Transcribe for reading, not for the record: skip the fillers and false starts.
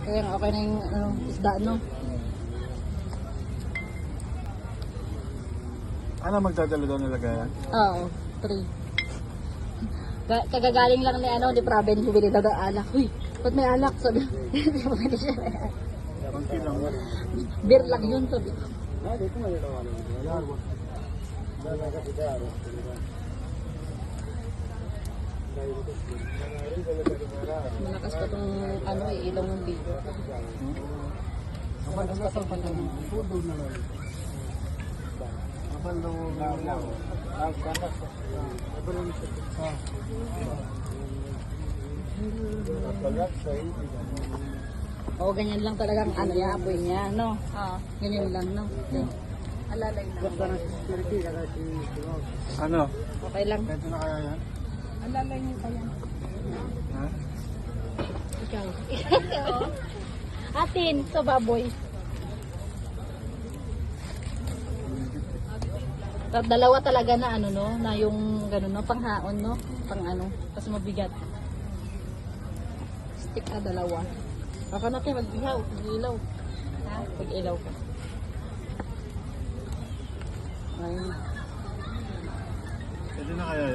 Kaya nga okay na yung ano, isda, no? Ano magdadala daw nila gaya? Oo, 3. Kagagaling lang ni ano, di Praben, bibili daw ng alak. Uy, ba't may alak? Sabi, hindi mo pwede siya. Kunti lang. Beer lang yun, sabi ko. Malakas pa itong ano, ilong ng dito. Malakas pa itong Oo, ganyan lang talagang ano niya, apoy niya, no? Ganyan lang, no? Alalay lang. Ano? Okay lang. Pwede na kaya yan? Alalay niya pa yan. Ha? Ikaw. Atin, sa baboy. Dalawa talaga na ano, no? Na yung gano'n, no? Panghaon, no? Pang ano. Kasi mabigat. Stick na dalawa. Baka natin mag-ihaw, mag-ilaw. Ha? Mag-ilaw ka. Ayun. Pwede na kaya yan?